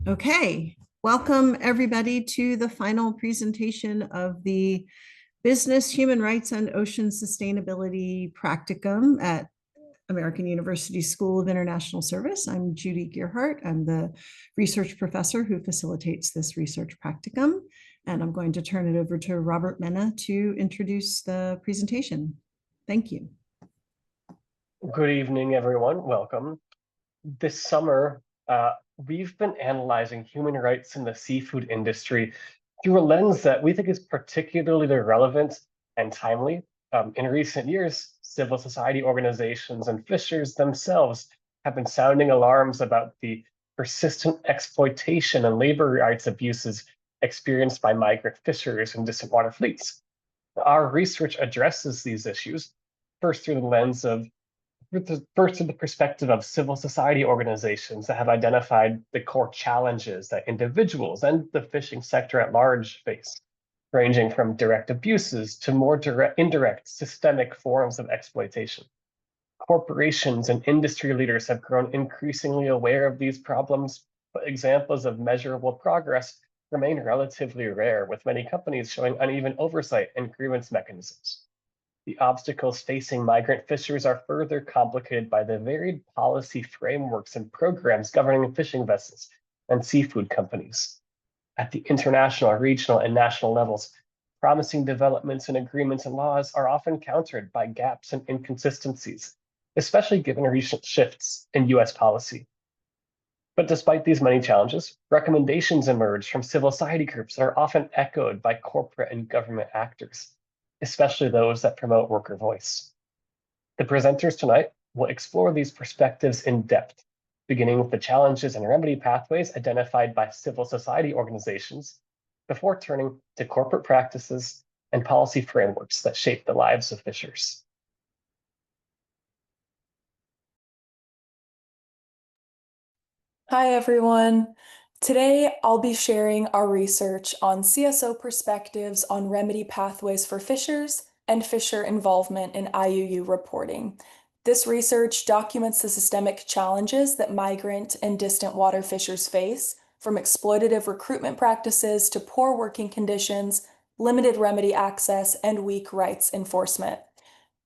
Okay, welcome everybody to the final presentation of the Business, Human Rights, and Ocean Sustainability Practicum at American University School of International Service. I'm Judy Gearhart. I'm the research professor who facilitates this research practicum, and I'm going to turn it over to Robert Mena to introduce the presentation. Thank you. Good evening, everyone. Welcome. This summer, we've been analyzing human rights in the seafood industry through a lens that we think is particularly relevant and timely. In recent years, civil society organizations and fishers themselves have been sounding alarms about the persistent exploitation and labor rights abuses experienced by migrant fishers in distant water fleets. Our research addresses these issues, first through the lens of First, from the perspective of civil society organizations that have identified the core challenges that individuals and the fishing sector at large face, ranging from direct abuses to more indirect systemic forms of exploitation. Corporations and industry leaders have grown increasingly aware of these problems, but examples of measurable progress remain relatively rare, with many companies showing uneven oversight and grievance mechanisms. The obstacles facing migrant fishers are further complicated by the varied policy frameworks and programs governing fishing vessels and seafood companies. At the international, regional, and national levels, promising developments in agreements and laws are often countered by gaps and inconsistencies, especially given recent shifts in US policy. But despite these many challenges, recommendations emerge from civil society groups that are often echoed by corporate and government actors, especially those that promote worker voice. The presenters tonight will explore these perspectives in depth, beginning with the challenges and remedy pathways identified by civil society organizations, before turning to corporate practices and policy frameworks that shape the lives of fishers. Hi, everyone. Today, I'll be sharing our research on CSO perspectives on remedy pathways for fishers and fisher involvement in IUU reporting. This research documents the systemic challenges that migrant and distant water fishers face, from exploitative recruitment practices to poor working conditions, limited remedy access, and weak rights enforcement.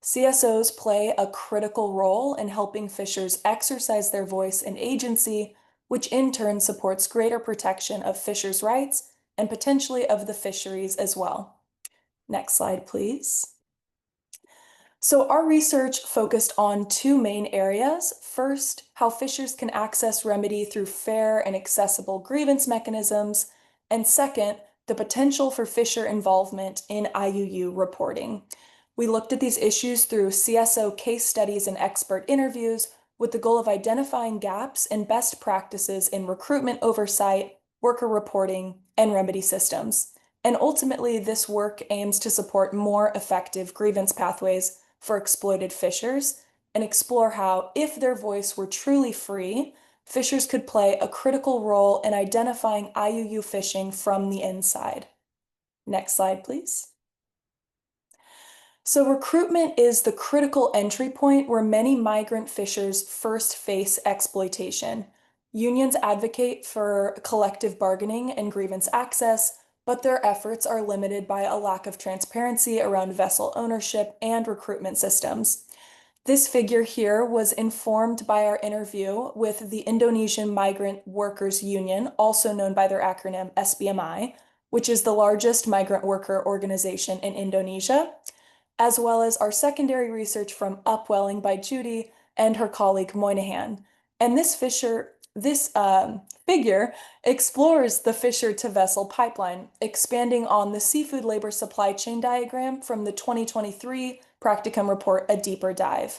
CSOs play a critical role in helping fishers exercise their voice and agency, which in turn supports greater protection of fishers' rights and potentially of the fisheries as well. Next slide, please. So our research focused on two main areas. First, how fishers can access remedy through fair and accessible grievance mechanisms. And second, the potential for fisher involvement in IUU reporting. We looked at these issues through CSO case studies and expert interviews, with the goal of identifying gaps and best practices in recruitment oversight, worker reporting, and remedy systems. And ultimately, this work aims to support more effective grievance pathways for exploited fishers and explore how, if their voice were truly free, fishers could play a critical role in identifying IUU fishing from the inside. Next slide, please. So recruitment is the critical entry point where many migrant fishers first face exploitation. Unions advocate for collective bargaining and grievance access, but their efforts are limited by a lack of transparency around vessel ownership and recruitment systems. This figure here was informed by our interview with the Indonesian Migrant Workers Union, also known by their acronym SBMI, which is the largest migrant worker organization in Indonesia, as well as our secondary research from Upwelling by Judy and her colleague Moynihan. And this figure explores the fisher to vessel pipeline, expanding on the seafood labor supply chain diagram from the 2023 Practicum report, A Deeper Dive.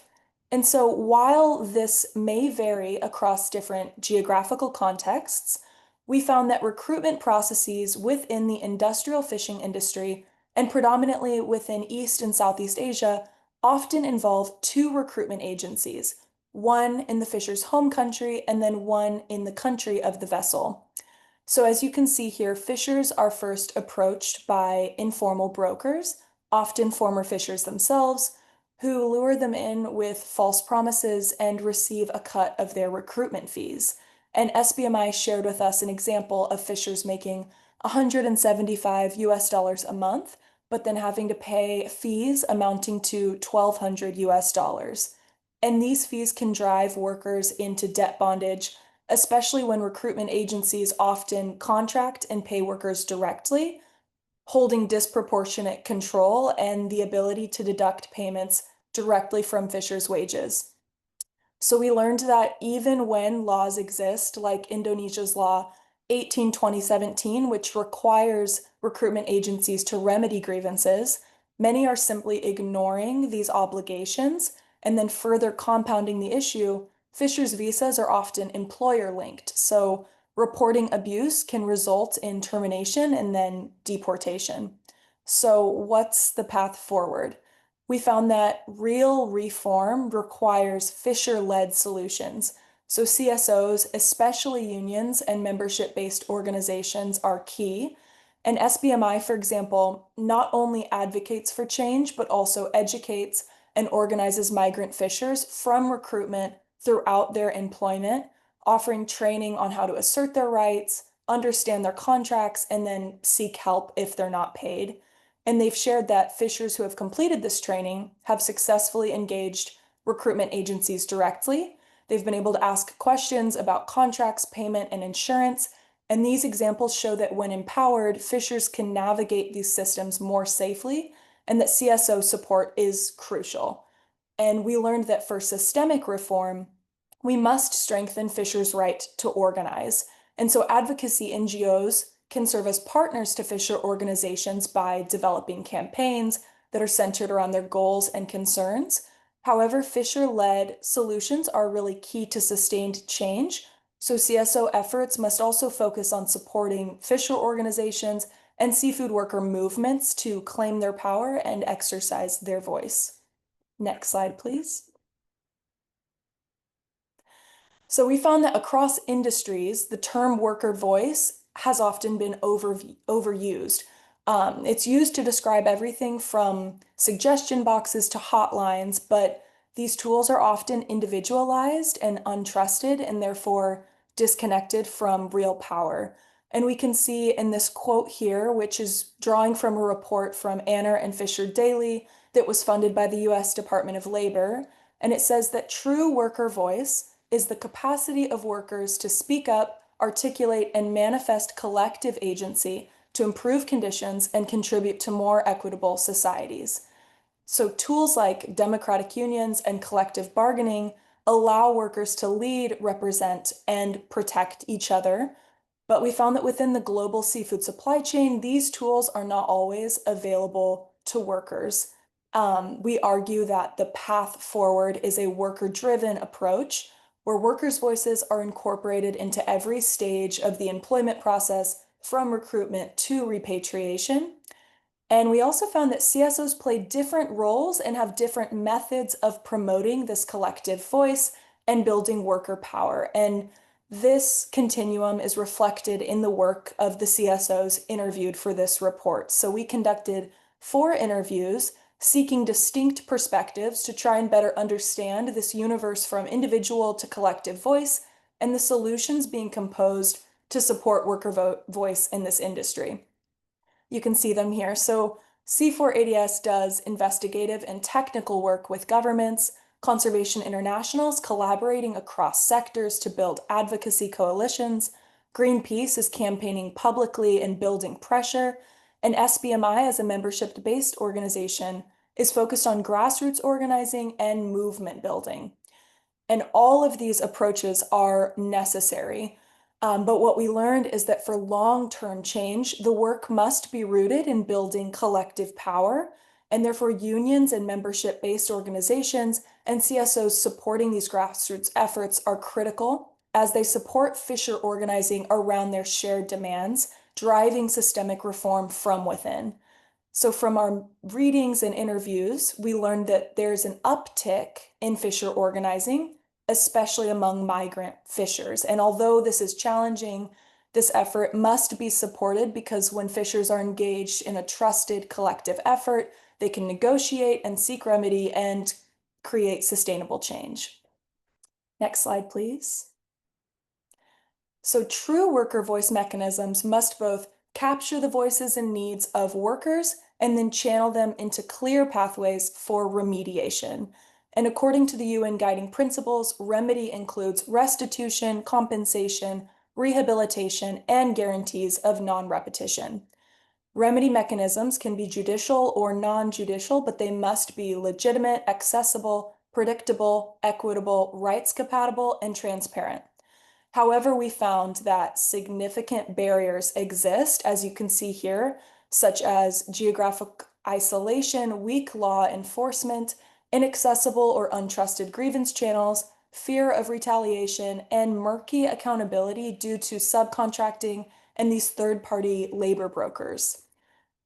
And so while this may vary across different geographical contexts, we found that recruitment processes within the industrial fishing industry and predominantly within East and Southeast Asia often involve two recruitment agencies, one in the fisher's home country and then one in the country of the vessel. So as you can see here, fishers are first approached by informal brokers, often former fishers themselves, who lure them in with false promises and receive a cut of their recruitment fees. And SBMI shared with us an example of fishers making $175 a month, but then having to pay fees amounting to $1,200. And these fees can drive workers into debt bondage, especially when recruitment agencies often contract and pay workers directly, holding disproportionate control and the ability to deduct payments directly from fishers' wages. So we learned that even when laws exist, like Indonesia's law 18/2017, which requires recruitment agencies to remedy grievances, many are simply ignoring these obligations. And then further compounding the issue, fishers' visas are often employer linked. So reporting abuse can result in termination and then deportation. So what's the path forward? We found that real reform requires fisher-led solutions. So CSOs, especially unions and membership-based organizations, are key. And SBMI, for example, not only advocates for change, but also educates and organizes migrant fishers from recruitment throughout their employment, offering training on how to assert their rights, understand their contracts, and then seek help if they're not paid. And they've shared that fishers who have completed this training have successfully engaged recruitment agencies directly. They've been able to ask questions about contracts, payment, and insurance. And these examples show that when empowered, fishers can navigate these systems more safely, and that CSO support is crucial. And we learned that for systemic reform, we must strengthen fishers' right to organize. And so advocacy NGOs can serve as partners to fisher organizations by developing campaigns that are centered around their goals and concerns. However, fisher-led solutions are really key to sustained change. So CSO efforts must also focus on supporting fisher organizations and seafood worker movements to claim their power and exercise their voice. Next slide, please. So we found that across industries, the term worker voice has often been overused. It's used to describe everything from suggestion boxes to hotlines, but these tools are often individualized and untrusted and therefore disconnected from real power. And we can see in this quote here, which is drawing from a report from Anner and Fisher Daly that was funded by the US Department of Labor. And it says that true worker voice is the capacity of workers to speak up, articulate, and manifest collective agency to improve conditions and contribute to more equitable societies. So tools like democratic unions and collective bargaining allow workers to lead, represent, and protect each other. But we found that within the global seafood supply chain, these tools are not always available to workers. We argue that the path forward is a worker-driven approach where workers' voices are incorporated into every stage of the employment process, from recruitment to repatriation. And we also found that CSOs play different roles and have different methods of promoting this collective voice and building worker power. And this continuum is reflected in the work of the CSOs interviewed for this report. So we conducted 4 interviews seeking distinct perspectives to try and better understand this universe from individual to collective voice and the solutions being composed to support worker voice in this industry. You can see them here. So C4ADS does investigative and technical work with governments, conservation internationals collaborating across sectors to build advocacy coalitions. Greenpeace is campaigning publicly and building pressure. And SBMI, as a membership-based organization, is focused on grassroots organizing and movement building. And all of these approaches are necessary. But what we learned is that for long-term change, the work must be rooted in building collective power, and therefore unions and membership-based organizations and CSOs supporting these grassroots efforts are critical as they support fisher organizing around their shared demands, driving systemic reform from within. So from our readings and interviews, we learned that there's an uptick in fisher organizing, especially among migrant fishers. And although this is challenging, this effort must be supported because when fishers are engaged in a trusted collective effort, they can negotiate and seek remedy and create sustainable change. Next slide, please. So true worker voice mechanisms must both capture the voices and needs of workers and then channel them into clear pathways for remediation. And according to the UN guiding principles, remedy includes restitution, compensation, rehabilitation, and guarantees of non-repetition. Remedy mechanisms can be judicial or non-judicial, but they must be legitimate, accessible, predictable, equitable, rights compatible, and transparent. However, we found that significant barriers exist, as you can see here, such as geographic isolation, weak law enforcement, inaccessible or untrusted grievance channels, fear of retaliation, and murky accountability due to subcontracting and these third-party labor brokers.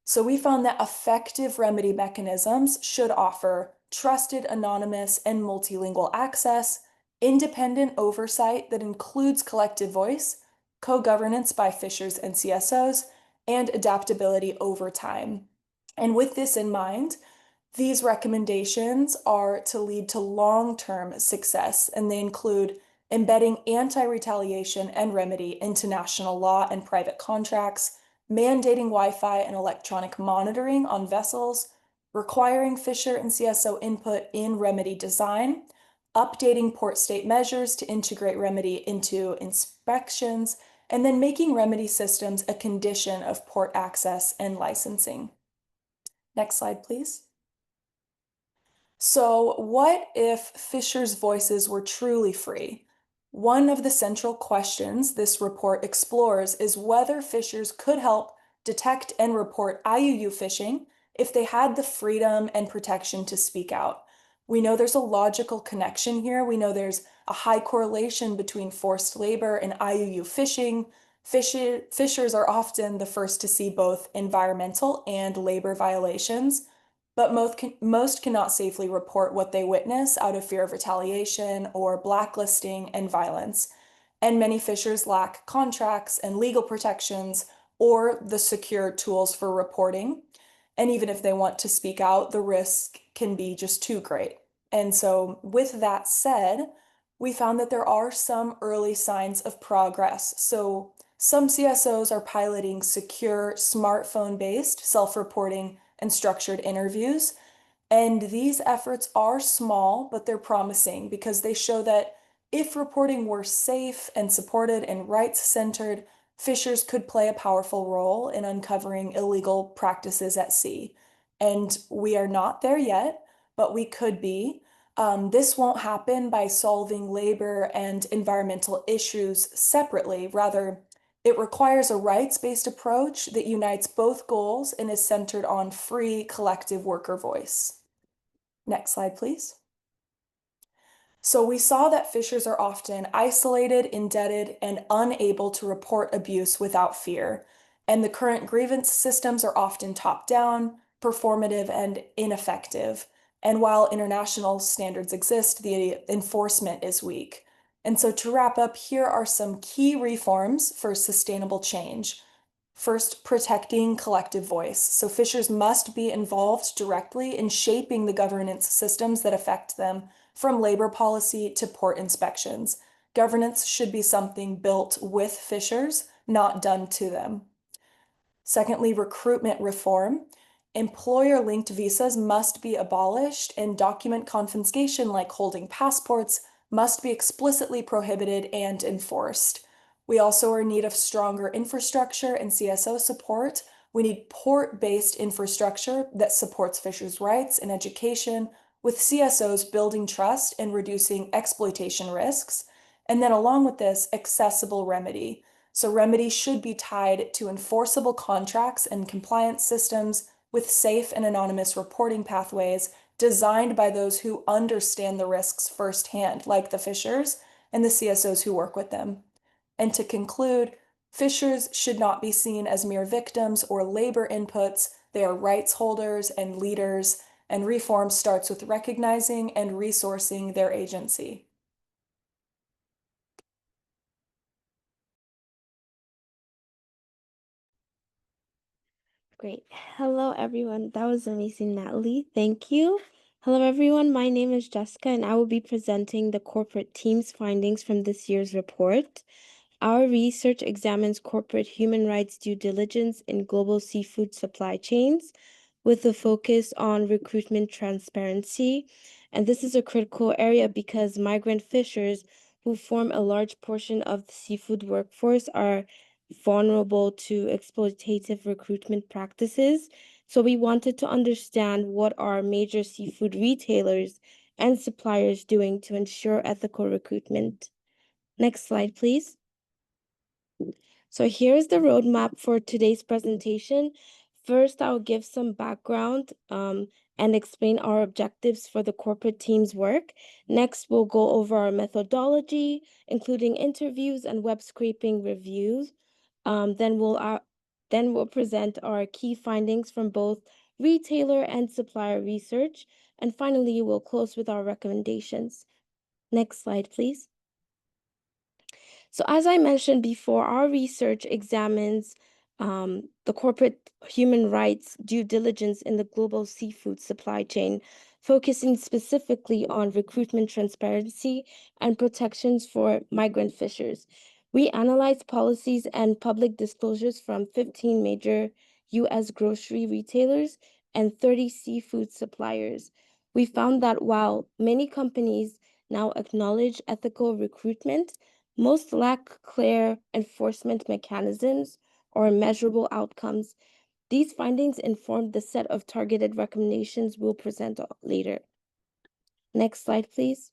So we found that effective remedy mechanisms should offer trusted, anonymous, and multilingual access, independent oversight that includes collective voice, co-governance by fishers and CSOs, and adaptability over time. And with this in mind, these recommendations are to lead to long-term success, and they include embedding anti-retaliation and remedy into national law and private contracts, mandating Wi-Fi and electronic monitoring on vessels, requiring fisher and CSO input in remedy design, updating port state measures to integrate remedy into inspections, and then making remedy systems a condition of port access and licensing. Next slide, please. So, what if fishers' voices were truly free? One of the central questions this report explores is whether fishers could help detect and report IUU fishing if they had the freedom and protection to speak out. We know there's a logical connection here. We know there's a high correlation between forced labor and IUU fishing. Fishers are often the first to see both environmental and labor violations, but most cannot safely report what they witness out of fear of retaliation or blacklisting and violence. And many fishers lack contracts and legal protections or the secure tools for reporting. And even if they want to speak out, the risk can be just too great. And so, with that said, we found that there are some early signs of progress. So, some CSOs are piloting secure smartphone-based self-reporting and structured interviews. And these efforts are small, but they're promising because they show that if reporting were safe and supported and rights-centered, fishers could play a powerful role in uncovering illegal practices at sea. And we are not there yet, but we could be. This won't happen by solving labor and environmental issues separately. Rather, it requires a rights-based approach that unites both goals and is centered on free collective worker voice. Next slide, please. So we saw that fishers are often isolated, indebted, and unable to report abuse without fear. And the current grievance systems are often top-down, performative, and ineffective. And while international standards exist, the enforcement is weak. And so to wrap up, here are some key reforms for sustainable change. First, protecting collective voice. So fishers must be involved directly in shaping the governance systems that affect them, from labor policy to port inspections. Governance should be something built with fishers, not done to them. Secondly, recruitment reform. Employer-linked visas must be abolished, and document confiscation, like holding passports, must be explicitly prohibited and enforced. We also are in need of stronger infrastructure and CSO support. We need port-based infrastructure that supports fishers' rights and education, with CSOs building trust and reducing exploitation risks. And then along with this, accessible remedy. So remedy should be tied to enforceable contracts and compliance systems with safe and anonymous reporting pathways designed by those who understand the risks firsthand, like the fishers and the CSOs who work with them. And to conclude, fishers should not be seen as mere victims or labor inputs. They are rights holders and leaders, and reform starts with recognizing and resourcing their agency. Great. Hello, everyone. That was amazing, Natalie. Thank you. Hello, everyone. My name is Jessica, and I will be presenting the corporate team's findings from this year's report. Our research examines corporate human rights due diligence in global seafood supply chains with a focus on recruitment transparency. And this is a critical area because migrant fishers, who form a large portion of the seafood workforce, are vulnerable to exploitative recruitment practices. So we wanted to understand what are major seafood retailers and suppliers doing to ensure ethical recruitment. Next slide, please. So here's the roadmap for today's presentation. First, I'll give some background and explain our objectives for the corporate team's work. Next, we'll go over our methodology, including interviews and web scraping reviews. Then we'll present our key findings from both retailer and supplier research. And finally, we'll close with our recommendations. Next slide, please. So as I mentioned before, our research examines the corporate human rights due diligence in the global seafood supply chain, focusing specifically on recruitment transparency and protections for migrant fishers. We analyzed policies and public disclosures from 15 major U.S. grocery retailers and 30 seafood suppliers. We found that while many companies now acknowledge ethical recruitment, most lack clear enforcement mechanisms or measurable outcomes. These findings informed the set of targeted recommendations we'll present later. Next slide, please.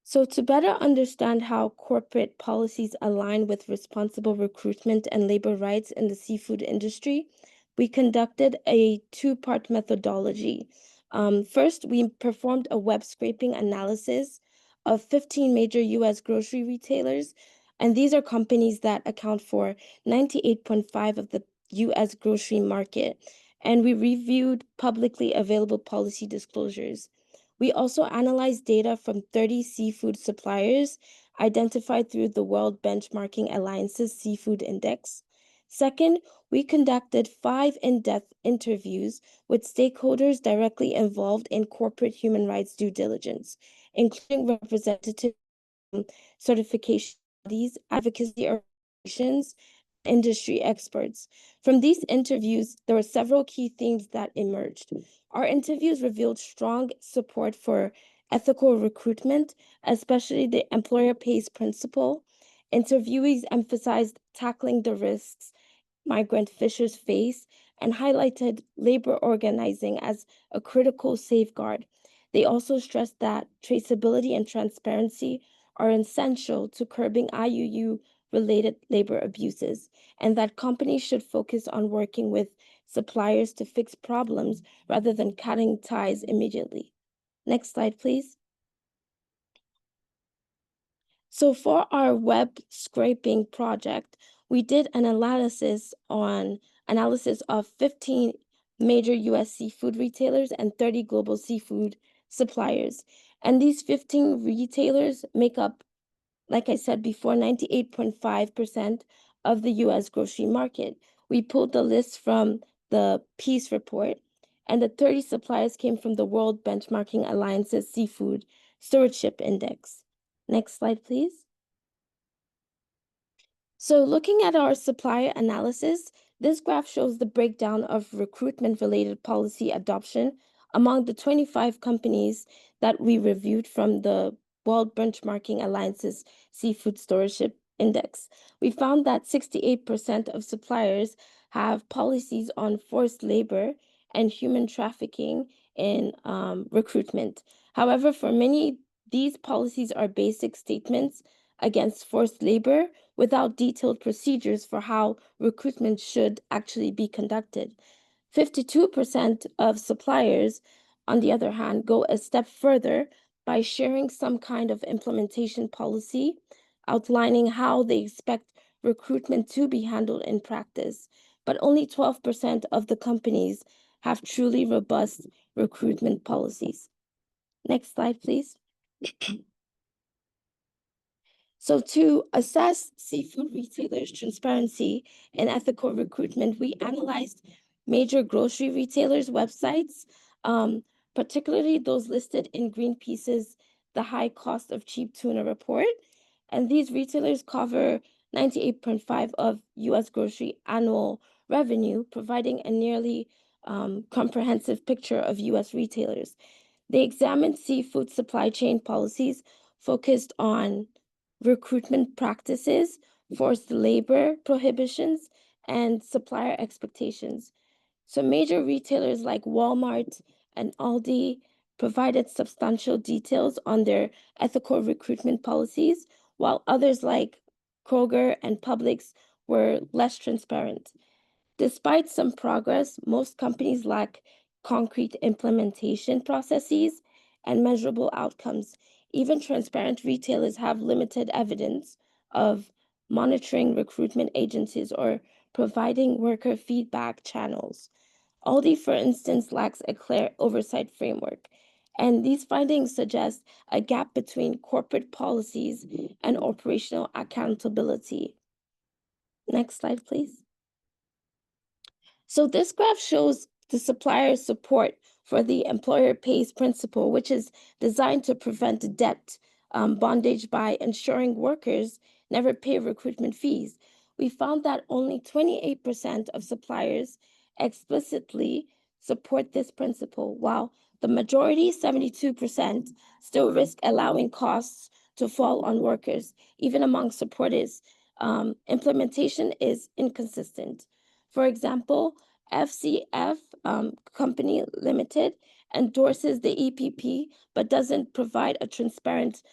So to better understand how corporate policies align with responsible recruitment and labor rights in the seafood industry, we conducted a two-part methodology. First, we performed a web scraping analysis of 15 major U.S. grocery retailers, and these are companies that account for 98.5% of the U.S. grocery market, and we reviewed publicly available policy disclosures. We also analyzed data from 30 seafood suppliers identified through the World Benchmarking Alliance's Seafood Index. Second, we conducted 5 in-depth interviews with stakeholders directly involved in corporate human rights due diligence, including representatives from certification bodies, advocacy organizations, industry experts. From these interviews, there were several key themes that emerged. Our interviews revealed strong support for ethical recruitment, especially the employer pays principle. Interviewees emphasized tackling the risks migrant fishers face and highlighted labor organizing as a critical safeguard. They also stressed that traceability and transparency are essential to curbing IUU-related labor abuses, and that companies should focus on working with suppliers to fix problems rather than cutting ties immediately. Next slide, please. So for our web scraping project, we did an analysis of 15 major U.S. seafood retailers and 30 global seafood suppliers. And these 15 retailers make up, like I said before, 98.5% of the U.S. grocery market. We pulled the list from the Peace Report, and the 30 suppliers came from the World Benchmarking Alliance's Seafood Stewardship Index. Next slide, please. So looking at our supplier analysis, this graph shows the breakdown of recruitment-related policy adoption among the 25 companies that we reviewed from the World Benchmarking Alliance's Seafood Stewardship Index. We found that 68% of suppliers have policies on forced labor and human trafficking in recruitment. However, for many, these policies are basic statements against forced labor without detailed procedures for how recruitment should actually be conducted. 52% of suppliers, on the other hand, go a step further by sharing some kind of implementation policy, outlining how they expect recruitment to be handled in practice. But only 12% of the companies have truly robust recruitment policies. Next slide, please. So to assess seafood retailers' transparency and ethical recruitment, we analyzed major grocery retailers' websites, particularly those listed in Greenpeace's the high cost of cheap tuna report. And these retailers cover 98.5% of US grocery annual revenue, providing a nearly comprehensive picture of US retailers. They examined seafood supply chain policies focused on recruitment practices, forced labor prohibitions, and supplier expectations. So major retailers like Walmart and Aldi provided substantial details on their ethical recruitment policies, while others like Kroger and Publix were less transparent. Despite some progress, most companies lack concrete implementation processes and measurable outcomes. Even transparent retailers have limited evidence of monitoring recruitment agencies or providing worker feedback channels. Aldi, for instance, lacks a clear oversight framework. And these findings suggest a gap between corporate policies and operational accountability. Next slide, please. So this graph shows the supplier support for the employer pays principle, which is designed to prevent debt bondage by ensuring workers never pay recruitment fees. We found that only 28% of suppliers explicitly support this principle, while the majority, 72%, still risk allowing costs to fall on workers. Even among supporters, implementation is inconsistent. For example, FCF Company Limited endorses the EPP but doesn't provide a transparent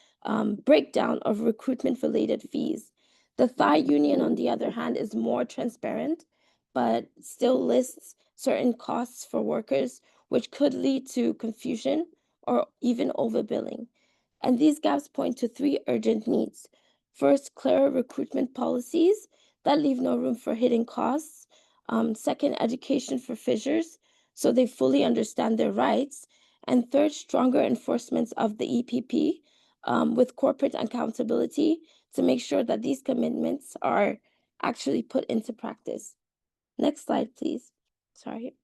breakdown of recruitment-related fees. The Thai Union, on the other hand, is more transparent but still lists certain costs for workers, which could lead to confusion or even overbilling. And these gaps point to three urgent needs. First, clearer recruitment policies that leave no room for hidden costs. Second, education for fishers so they fully understand their rights. And third, stronger enforcement of the EPP with corporate accountability to make sure that these commitments are actually put into practice. Next slide, please. Sorry.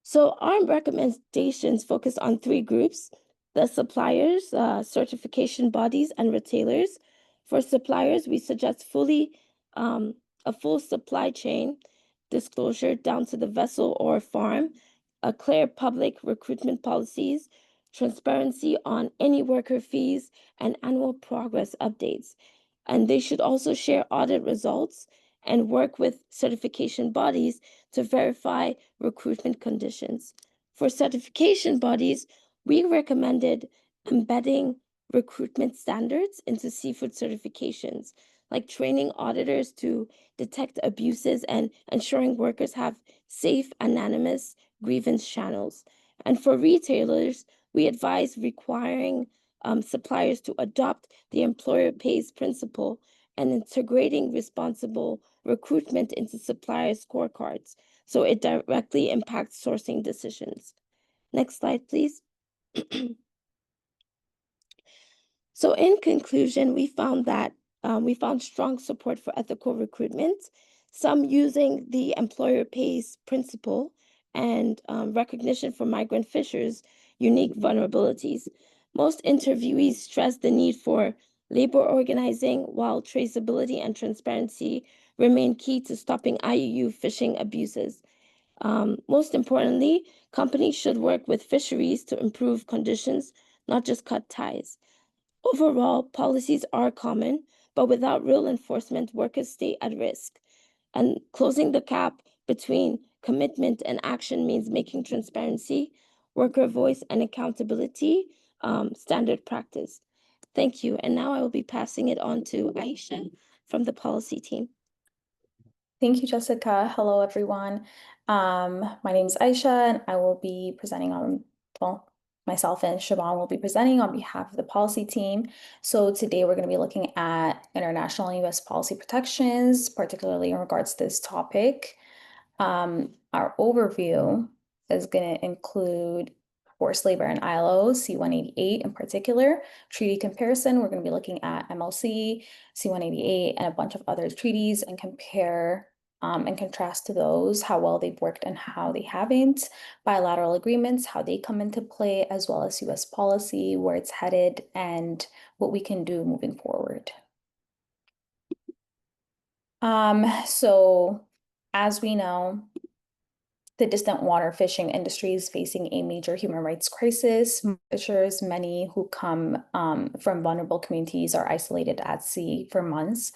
So our recommendations focus on three groups: the suppliers, certification bodies, and retailers. For suppliers, we suggest a full supply chain disclosure down to the vessel or farm, a clear public recruitment policies, transparency on any worker fees, and annual progress updates. And they should also share audit results and work with certification bodies to verify recruitment conditions. For certification bodies, we recommended embedding recruitment standards into seafood certifications, like training auditors to detect abuses and ensuring workers have safe, anonymous grievance channels. And for retailers, we advise requiring suppliers to adopt the employer pays principle and integrating responsible recruitment into supplier scorecards, so it directly impacts sourcing decisions. Next slide, please. So in conclusion, we found strong support for ethical recruitment, some using the employer pays principle and recognition for migrant fishers' unique vulnerabilities. Most interviewees stressed the need for labor organizing, while traceability and transparency remain key to stopping IUU fishing abuses. Most importantly, companies should work with fisheries to improve conditions, not just cut ties. Overall, policies are common, but without real enforcement, workers stay at risk. And closing the gap between commitment and action means making transparency, worker voice, and accountability standard practice. Thank you. And now I will be passing it on to Aisha from the policy team. Thank you, Jessica. Hello, everyone. My name is Aisha, and I will be presenting on, well, myself and Siobhan will be presenting on behalf of the policy team. So today we're going to be looking at international and U.S. policy protections, particularly in regards to this topic. Our overview is going to include forced labor and ILO, C-188 in particular. Treaty comparison, we're going to be looking at MLC, C-188, and a bunch of other treaties and compare in contrast to those, how well they've worked and how they haven't, bilateral agreements, how they come into play, as well as US policy, where it's headed, and what we can do moving forward. So as we know, the distant water fishing industry is facing a major human rights crisis. Fishers, many who come from vulnerable communities, are isolated at sea for months.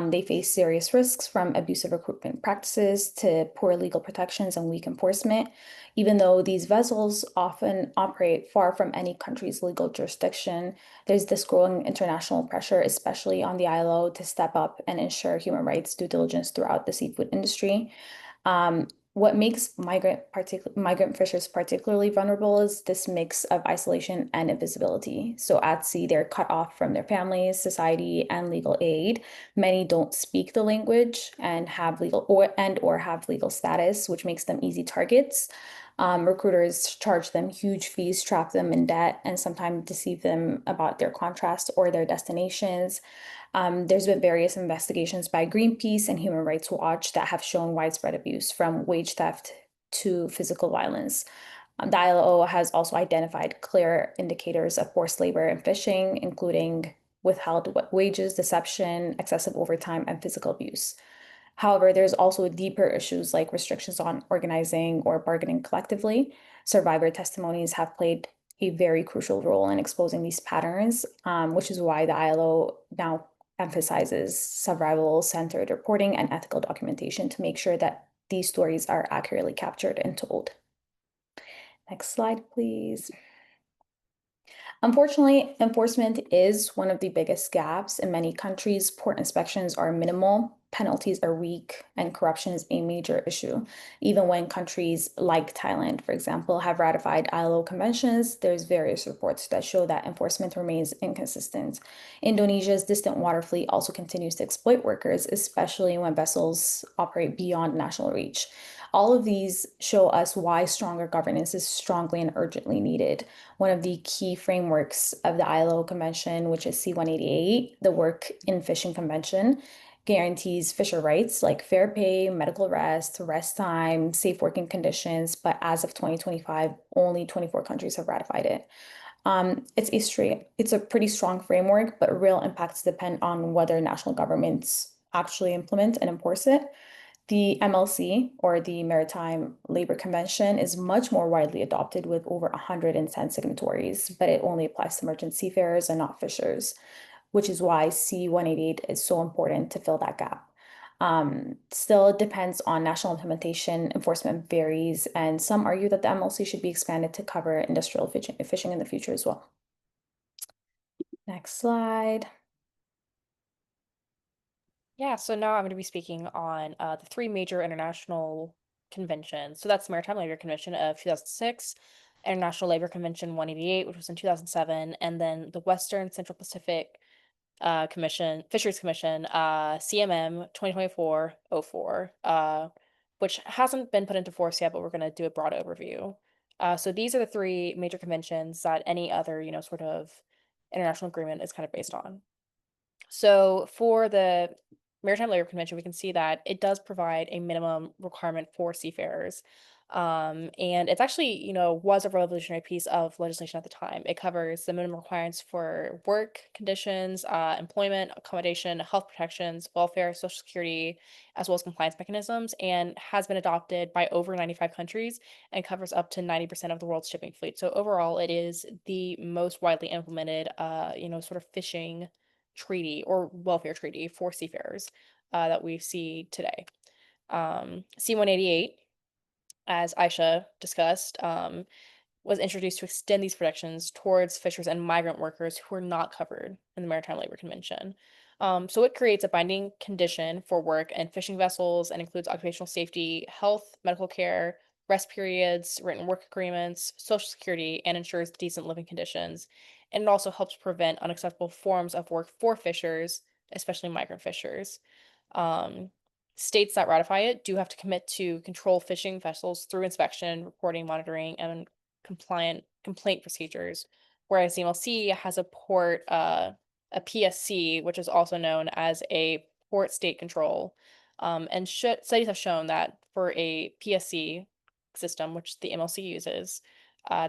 They face serious risks from abusive recruitment practices to poor legal protections and weak enforcement. Even though these vessels often operate far from any country's legal jurisdiction, there's this growing international pressure, especially on the ILO, to step up and ensure human rights due diligence throughout the seafood industry. What makes migrant fishers particularly vulnerable is this mix of isolation and invisibility. So at sea, they're cut off from their families, society, and legal aid. Many don't speak the language and have or have legal status, which makes them easy targets. Recruiters charge them huge fees, trap them in debt, and sometimes deceive them about their contracts or their destinations. There's been various investigations by Greenpeace and Human Rights Watch that have shown widespread abuse, from wage theft to physical violence. The ILO has also identified clear indicators of forced labor in fishing, including withheld wages, deception, excessive overtime, and physical abuse. However, there's also deeper issues like restrictions on organizing or bargaining collectively. Survivor testimonies have played a very crucial role in exposing these patterns, which is why the ILO now emphasizes survival-centered reporting and ethical documentation to make sure that these stories are accurately captured and told. Next slide, please. Unfortunately, enforcement is one of the biggest gaps in many countries. Port inspections are minimal, penalties are weak, and corruption is a major issue. Even when countries like Thailand, for example, have ratified ILO conventions, there's various reports that show that enforcement remains inconsistent. Indonesia's distant water fleet also continues to exploit workers, especially when vessels operate beyond national reach. All of these show us why stronger governance is strongly and urgently needed. One of the key frameworks of the ILO Convention, which is C-188, the Work in Fishing Convention, guarantees fisher rights like fair pay, medical rest, rest time, safe working conditions. But as of 2025, only 24 countries have ratified it. It's a pretty strong framework, but real impacts depend on whether national governments actually implement and enforce it. The MLC, or the Maritime Labor Convention, is much more widely adopted with over 110 signatories, but it only applies to merchant seafarers and not fishers, which is why C-188 is so important to fill that gap. Still, it depends on national implementation. Enforcement varies, and some argue that the MLC should be expanded to cover industrial fishing in the future as well. Next slide. Yeah, so now I'm going to be speaking on the three major international conventions. So that's the Maritime Labor Convention of 2006, International Labor Convention 188, which was in 2007, and then the Western Central Pacific Fisheries Commission, CMM 2024-04, which hasn't been put into force yet, but we're going to do a broad overview. So these are the three major conventions that any other, sort of international agreement is kind of based on. So for the Maritime Labor Convention, we can see that it does provide a minimum requirement for seafarers. And it's actually, was a revolutionary piece of legislation at the time. It covers the minimum requirements for work conditions, employment, accommodation, health protections, welfare, social security, as well as compliance mechanisms, and has been adopted by over 95 countries and covers up to 90% of the world's shipping fleet. So overall, it is the most widely implemented, sort of fishing treaty or welfare treaty for seafarers that we see today. C-188, as Aisha discussed, was introduced to extend these protections towards fishers and migrant workers who are not covered in the Maritime Labor Convention. So it creates a binding condition for work and fishing vessels and includes occupational safety, health, medical care, rest periods, written work agreements, social security, and ensures decent living conditions. And it also helps prevent unacceptable forms of work for fishers, especially migrant fishers. Um, States that ratify it do have to commit to control fishing vessels through inspection, reporting, monitoring, and complaint procedures, whereas the MLC has a PSC, which is also known as a port state control, And studies have shown that for a PSC system, which the MLC uses,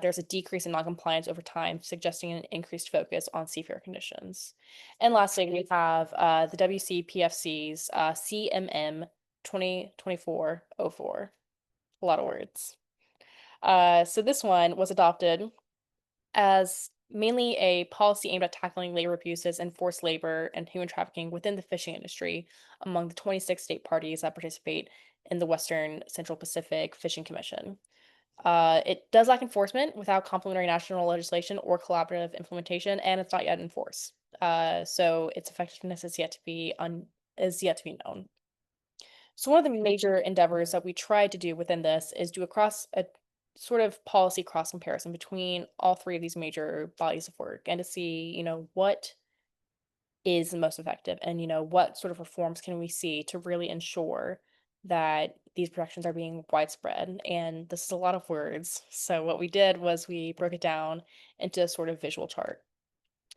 there's a decrease in noncompliance over time, suggesting an increased focus on seafarer conditions. And lastly, we have the WCPFC's CMM 2024-04. A lot of words. So this one was adopted as mainly a policy aimed at tackling labor abuses and forced labor and human trafficking within the fishing industry among the 26 state parties that participate in the Western Central Pacific Fishing Commission. It does lack enforcement without complementary national legislation or collaborative implementation, and it's not yet in force. So its effectiveness is yet to be known. So one of the major endeavors that we tried to do within this is do a sort of policy cross comparison between all three of these major bodies of work, and to see, what is the most effective, and what sort of reforms can we see to really ensure that these protections are being widespread. And this is a lot of words. So what we did was we broke it down into a sort of visual chart.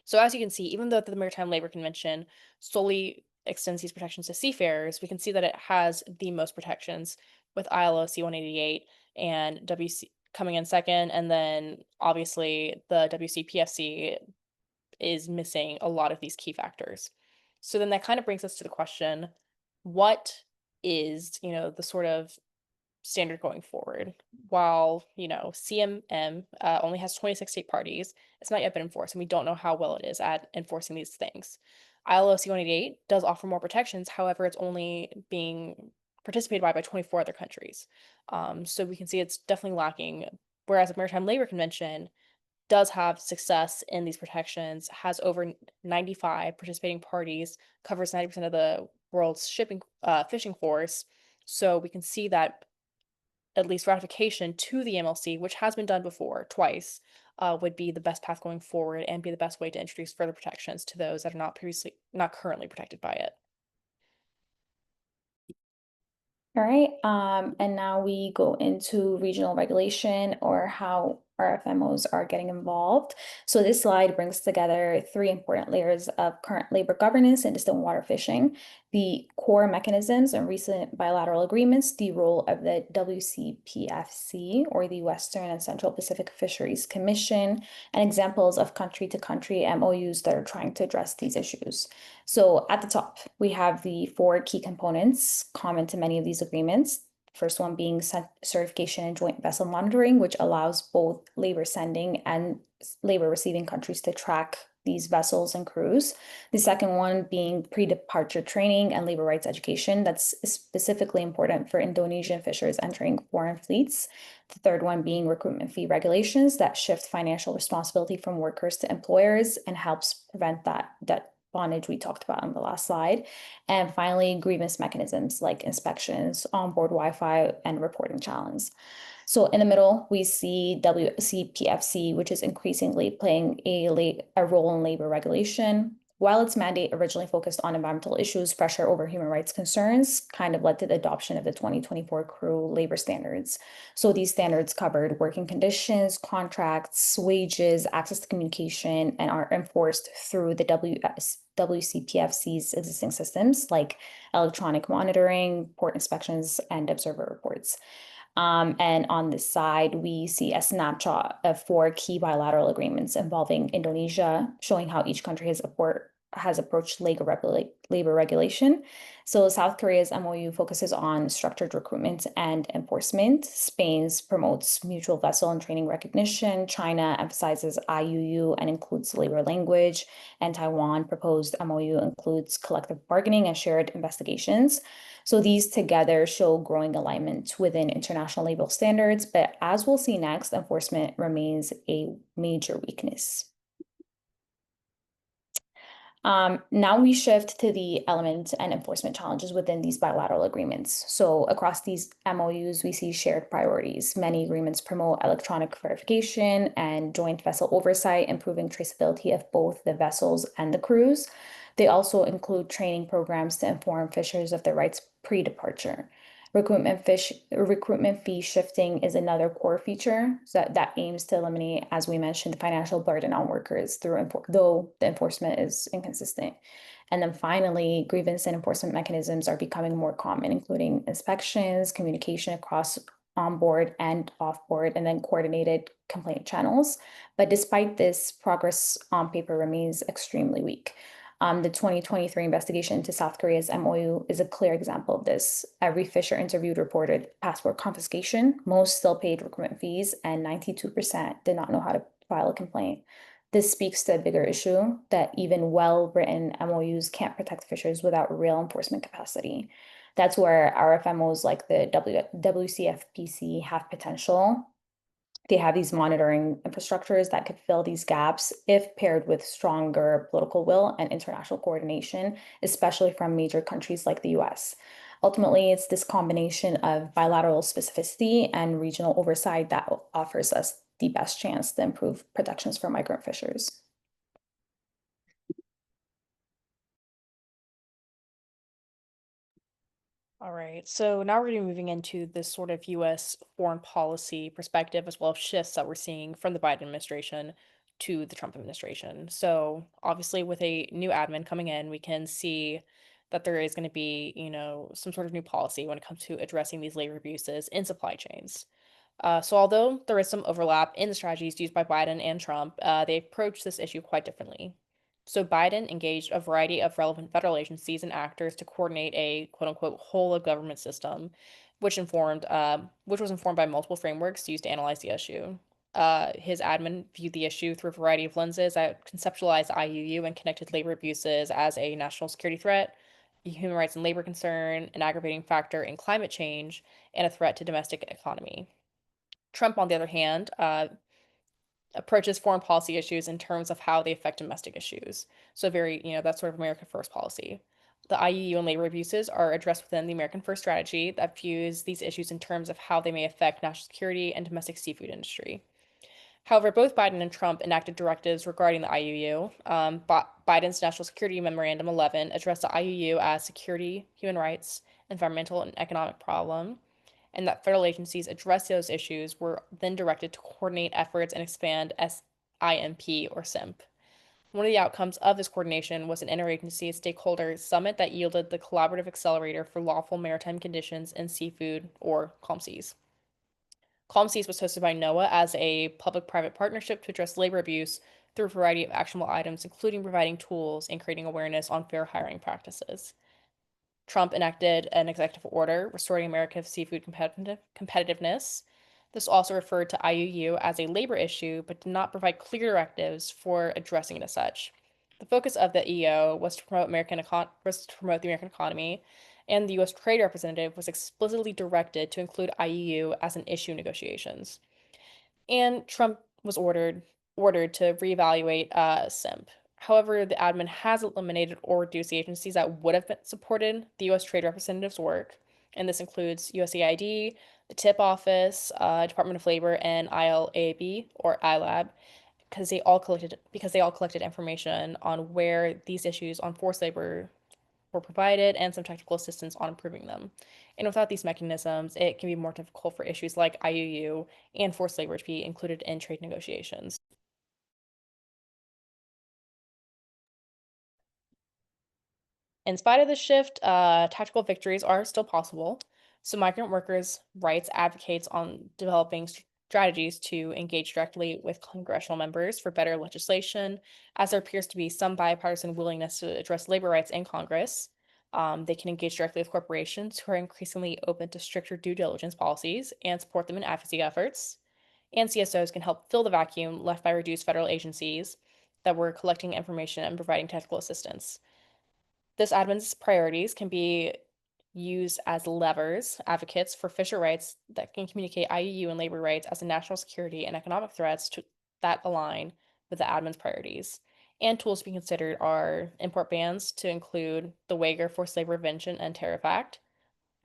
So as you can see, even though the Maritime Labor Convention solely extends these protections to seafarers, we can see that it has the most protections, with ILO C-188 and WC coming in second, and then obviously the WCPFC is missing a lot of these key factors. So then that kind of brings us to the question, what is, the sort of standard going forward? While, CMM only has 26 state parties, it's not yet been enforced, and we don't know how well it is at enforcing these things. ILO C-188 does offer more protections, however, it's only being participated by 24 other countries. So we can see it's definitely lacking, whereas the Maritime Labor Convention does have success in these protections, has over 95 participating parties, covers 90% of the world's fishing force. So we can see that at least ratification to the MLC, which has been done before twice, would be the best path going forward and be the best way to introduce further protections to those that are not currently protected by it. All right, and now we go into regional regulation, or how RFMOs are getting involved. So this slide brings together three important layers of current labor governance in distant water fishing: the core mechanisms and recent bilateral agreements, the role of the WCPFC, or the Western and Central Pacific Fisheries Commission, and examples of country-to-country MOUs that are trying to address these issues. So at the top, we have the four key components common to many of these agreements. First one being certification and joint vessel monitoring, which allows both labor sending and labor receiving countries to track these vessels and crews. The second one being pre-departure training and labor rights education. That's specifically important for Indonesian fishers entering foreign fleets. The third one being recruitment fee regulations that shift financial responsibility from workers to employers and helps prevent that bondage we talked about on the last slide. And finally, grievance mechanisms like inspections, onboard Wi-Fi, and reporting challenge. So in the middle, we see WCPFC, which is increasingly playing a role in labor regulation. While its mandate originally focused on environmental issues, pressure over human rights concerns kind of led to the adoption of the 2024 crew labor standards. So these standards covered working conditions, contracts, wages, access to communication, and are enforced through the WCPFC's existing systems like electronic monitoring, port inspections, and observer reports. And on this side, we see a snapshot of four key bilateral agreements involving Indonesia, showing how each country has approached labor regulation. So South Korea's MOU focuses on structured recruitment and enforcement. Spain's promotes mutual vessel and training recognition. China emphasizes IUU and includes labor language. And Taiwan proposed MOU includes collective bargaining and shared investigations. So these together show growing alignment within international labor standards, but as we'll see next, enforcement remains a major weakness. Now we shift to the element and enforcement challenges within these bilateral agreements. So across these MOUs, we see shared priorities. Many agreements promote electronic verification and joint vessel oversight, improving traceability of both the vessels and the crews. They also include training programs to inform fishers of their rights pre-departure. Recruitment fee shifting is another core feature that aims to eliminate, as we mentioned, the financial burden on workers though the enforcement is inconsistent. And then finally, grievance and enforcement mechanisms are becoming more common, including inspections, communication across onboard and offboard, and then coordinated complaint channels. But despite this, progress on paper remains extremely weak. The 2023 investigation into South Korea's MOU is a clear example of this. Every fisher interviewed reported passport confiscation, most still paid recruitment fees, and 92% did not know how to file a complaint. This speaks to a bigger issue that even well-written MOUs can't protect fishers without real enforcement capacity. That's where RFMOs like the WCFPC have potential. They have these monitoring infrastructures that could fill these gaps if paired with stronger political will and international coordination, especially from major countries like the US. Ultimately, it's this combination of bilateral specificity and regional oversight that offers us the best chance to improve protections for migrant fishers. All right, so now we're going to be moving into this sort of US foreign policy perspective, as well as shifts that we're seeing from the Biden administration to the Trump administration. So, obviously, with a new admin coming in, we can see that there is going to be, some sort of new policy when it comes to addressing these labor abuses in supply chains. So, although there is some overlap in the strategies used by Biden and Trump, they approach this issue quite differently. So Biden engaged a variety of relevant federal agencies and actors to coordinate a quote unquote whole of government system, which was informed by multiple frameworks used to analyze the issue. His admin viewed the issue through a variety of lenses that conceptualized IUU and connected labor abuses as a national security threat, a human rights and labor concern, an aggravating factor in climate change, and a threat to domestic economy. Trump, on the other hand, approaches foreign policy issues in terms of how they affect domestic issues. So very, that's sort of America First policy. The IUU and labor abuses are addressed within the American First strategy that views these issues in terms of how they may affect national security and domestic seafood industry. However, both Biden and Trump enacted directives regarding the IUU. Biden's National Security Memorandum 11 addressed the IUU as security, human rights, environmental, and economic problem, and that federal agencies address those issues were then directed to coordinate efforts and expand SIMP or SIMP. One of the outcomes of this coordination was an interagency stakeholder summit that yielded the Collaborative Accelerator for Lawful Maritime Conditions in Seafood, or CALMSEAS. CALMSEAS was hosted by NOAA as a public-private partnership to address labor abuse through a variety of actionable items, including providing tools and creating awareness on fair hiring practices. Trump enacted an executive order restoring America's seafood competitiveness. This also referred to IUU as a labor issue, but did not provide clear directives for addressing it as such. The focus of the EO was to promote the American economy, and the U.S. Trade Representative was explicitly directed to include IUU as an issue in negotiations. And Trump was ordered to reevaluate SIMP. However, the admin has eliminated or reduced the agencies that would have supported the U.S. Trade Representative's work, and this includes USAID, the TIP Office, Department of Labor, and ILAB or ILAB, because they all collected information on where these issues on forced labor were provided and some technical assistance on improving them. And without these mechanisms, it can be more difficult for issues like IUU and forced labor to be included in trade negotiations. In spite of this shift, tactical victories are still possible. So migrant workers' rights advocates on developing strategies to engage directly with congressional members for better legislation, as there appears to be some bipartisan willingness to address labor rights in Congress. They can engage directly with corporations who are increasingly open to stricter due diligence policies and support them in advocacy efforts. And CSOs can help fill the vacuum left by reduced federal agencies that were collecting information and providing technical assistance. This admin's priorities can be used as levers, advocates for fisher rights that can communicate IUU and labor rights as a national security and economic threats that align with the admin's priorities. And tools to be considered are import bans to include the Waiver Forced Labor Prevention and Tariff Act.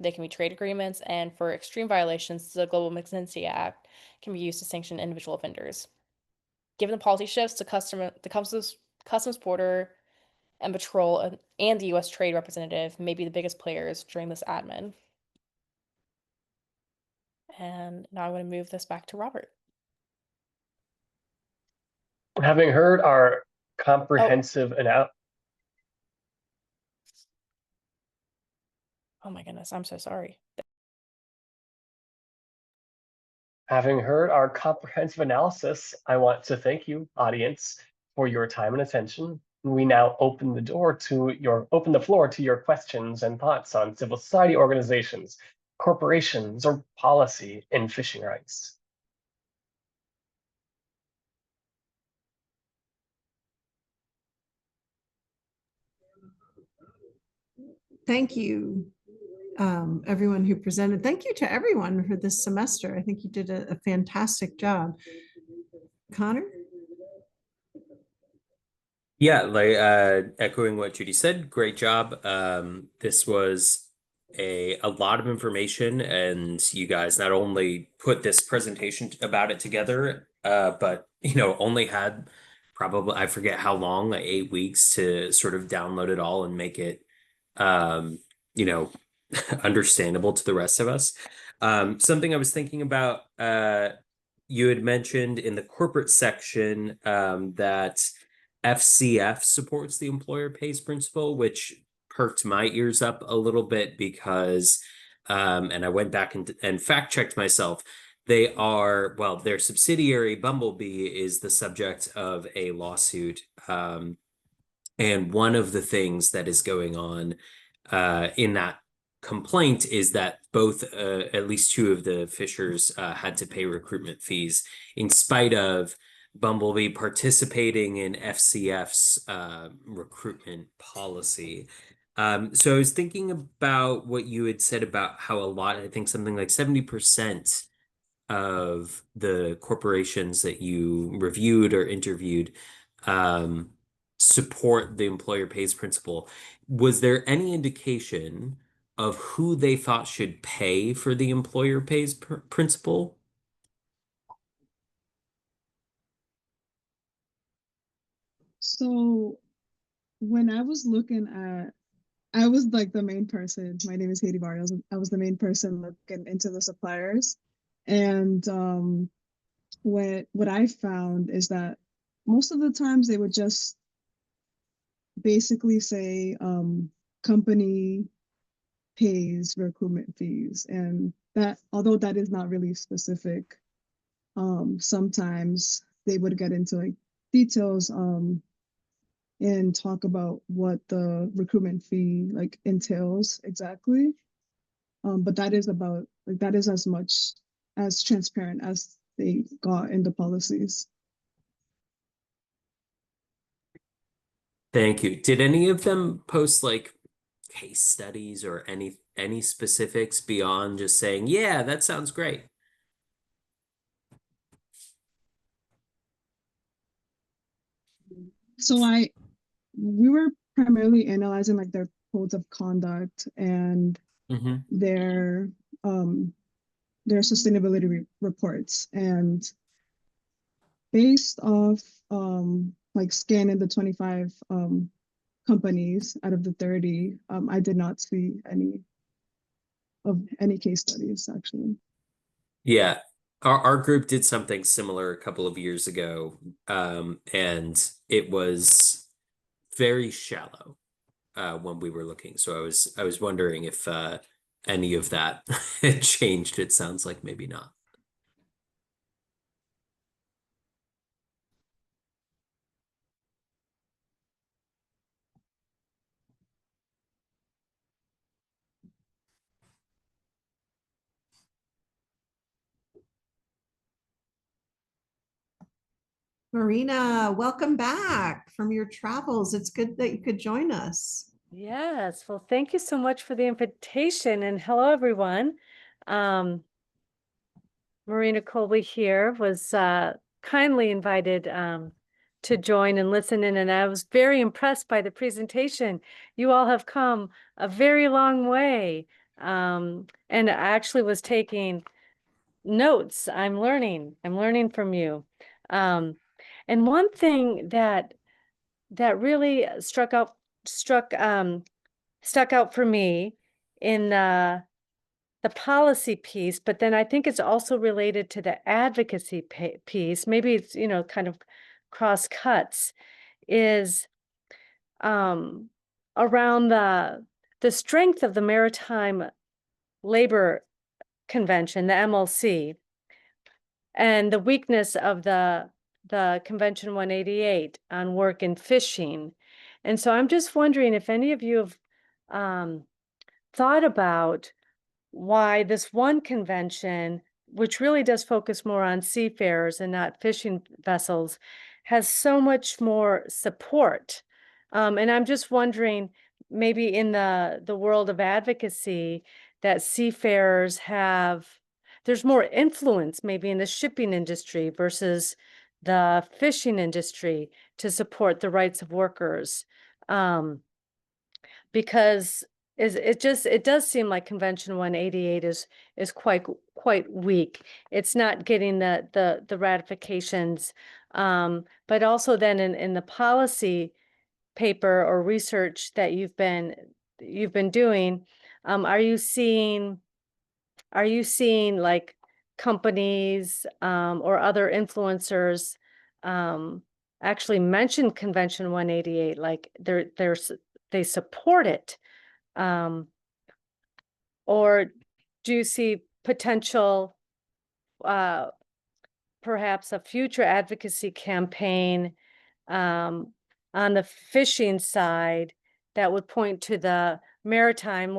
They can be trade agreements, and for extreme violations, the Global Magnitsky Act can be used to sanction individual offenders. Given the policy shifts, the Customs Border and Patrol and the U.S. Trade Representative may be the biggest players during this admin. And now I'm going to move this back to Robert. Having heard our comprehensive Oh my goodness, I'm so sorry. Having heard our comprehensive analysis, I want to thank you, audience, for your time and attention. We now open the floor to your questions and thoughts on civil society organizations, corporations, or policy in fishing rights. Thank you, everyone who presented. Thank you to everyone for this semester. I think you did a fantastic job. Connor? Yeah, like echoing what Judy said, great job. This was a lot of information, and you guys not only put this presentation about it together, but only had probably, I forget how long, like 8 weeks to sort of download it all and make it you know understandable to the rest of us. Something I was thinking about, you had mentioned in the corporate section that FCF supports the employer pays principle, which perked my ears up a little bit because, and I went back and fact checked myself. Their subsidiary Bumblebee is the subject of a lawsuit. And one of the things that is going on in that complaint is that both, at least two of the fishers had to pay recruitment fees in spite of Bumblebee participating in FCF's recruitment policy. So I was thinking about what you had said about how I think something like 70% of the corporations that you reviewed or interviewed support the employer pays principle. Was there any indication of who they thought should pay for the employer pays principle? So when I was looking at, I was like the main person. My name is Haiti Barry. I was the main person looking into the suppliers. And what I found is that most of the times they would just basically say company pays recruitment fees. And that, although that is not really specific, sometimes they would get into like details and talk about what the recruitment fee like entails exactly. But that is as much as transparent as they got in the policies. Thank you. Did any of them post like case studies or any specifics beyond just saying, yeah, that sounds great? So we were primarily analyzing like their codes of conduct and Mm-hmm. their sustainability reports, and based off like scanning the 25 companies out of the 30, I did not see any case studies actually. Yeah. Our group did something similar a couple of years ago, and it was very shallow when we were looking. So I was wondering if any of that had changed. It sounds like maybe not. Marina, welcome back from your travels. It's good that you could join us. Yes, well, thank you so much for the invitation, and hello, everyone. Marina Colby here was kindly invited to join and listen in, and I was very impressed by the presentation. You all have come a very long way, and I actually was taking notes. I'm learning from you. And one thing that really stuck out for me in policy piece, but then I think it's also related to the advocacy piece. Maybe it's, kind of cross cuts, is around the strength of the Maritime Labor Convention, the MLC, and the weakness of the Convention 188 on work and fishing. And so I'm just wondering if any of you have thought about why this one convention, which really does focus more on seafarers and not fishing vessels, has so much more support. And I'm just wondering, maybe in the world of advocacy, that seafarers there's more influence maybe in the shipping industry versus the fishing industry to support the rights of workers. Because it does seem like Convention 188 is quite weak. It's not getting the ratifications, but also then in the policy paper or research that you've been doing, are you seeing like companies or other influencers actually mention Convention 188, like they support it? Or do you see potential, perhaps a future advocacy campaign on the fishing side that would point to the maritime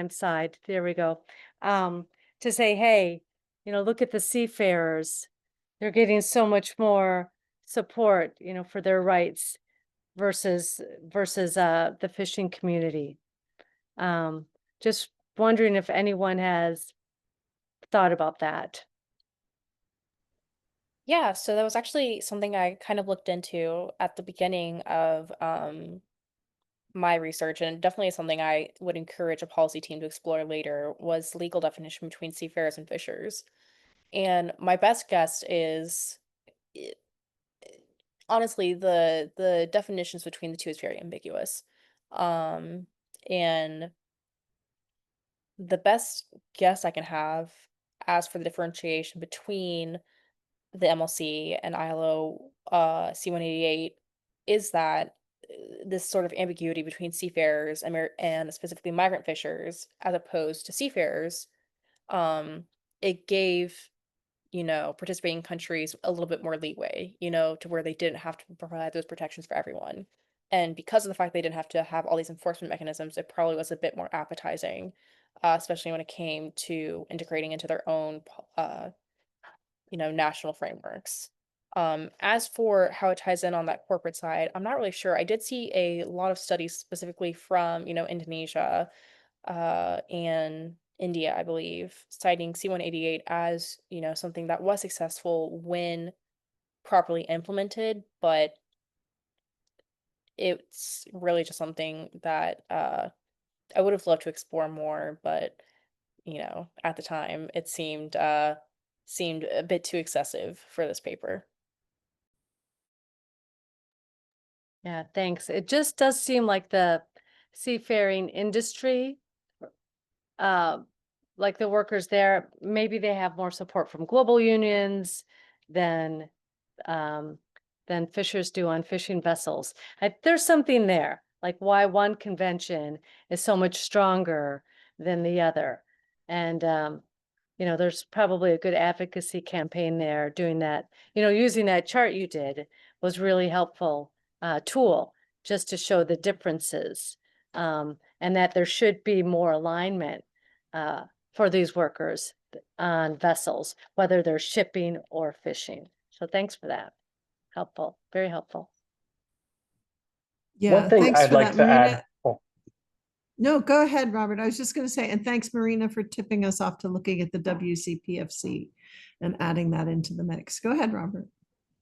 side, there we go, to say, hey, look at the seafarers. They're getting so much more support, for their rights versus the fishing community. Just wondering if anyone has thought about that. Yeah, so that was actually something I kind of looked into at the beginning of my research, and definitely something I would encourage a policy team to explore later, was legal definition between seafarers and fishers. And my best guess is, i- honestly, the definitions between the two is very ambiguous. And the best guess I can have as for the differentiation between the MLC and ILO C-188 is that this sort of ambiguity between seafarers and specifically migrant fishers as opposed to seafarers, it gave, participating countries a little bit more leeway, to where they didn't have to provide those protections for everyone. And because of the fact they didn't have to have all these enforcement mechanisms, it probably was a bit more appetizing, especially when it came to integrating into their own national frameworks. As for how it ties in on that corporate side, I'm not really sure. I did see a lot of studies specifically from, Indonesia, and India, I believe, citing C-188 as, something that was successful when properly implemented, but it's really just something that I would have loved to explore more, but at the time it seemed a bit too excessive for this paper. Yeah, thanks. It just does seem like the seafaring industry, like the workers there, maybe they have more support from global unions than fishers do on fishing vessels. There's something there, like why one convention is so much stronger than the other. And there's probably a good advocacy campaign there doing that. Using that chart you did was really helpful tool just to show the differences, and that there should be more alignment for these workers on vessels, whether they're shipping or fishing. So thanks for that. Helpful, very helpful. Yeah, One thing thanks I'd for like that, to Marina. add. Oh, No, go ahead, Robert. I was just going to say, and thanks, Marina, for tipping us off to looking at the WCPFC and adding that into the mix. Go ahead, Robert.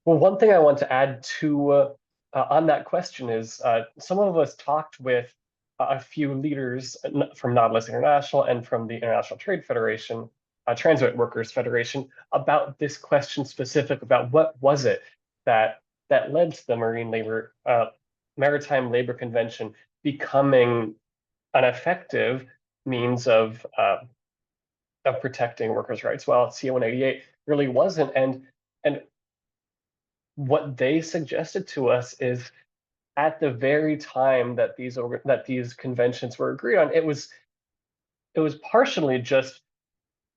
well, one thing I want to add to on that question is some of us talked with a few leaders from Nautilus International and from the International Trade Federation, Transit Workers Federation, about this question specific about what was it that led to the Maritime Labor Convention becoming an effective means of of protecting workers' rights, while C188 really wasn't. And what they suggested to us is at the very time that these conventions were agreed on, it was partially just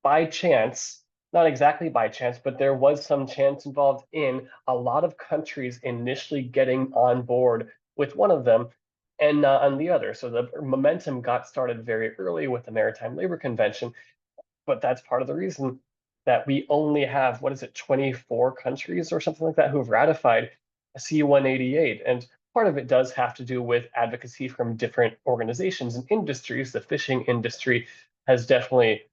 by chance, not exactly by chance, but there was some chance involved in a lot of countries initially getting on board with one of them and not on the other. So the momentum got started very early with the Maritime Labor Convention, but that's part of the reason that we only have, what is it, 24 countries or something like that who have ratified C188. And part of it does have to do with advocacy from different organizations and industries. The fishing industry has definitely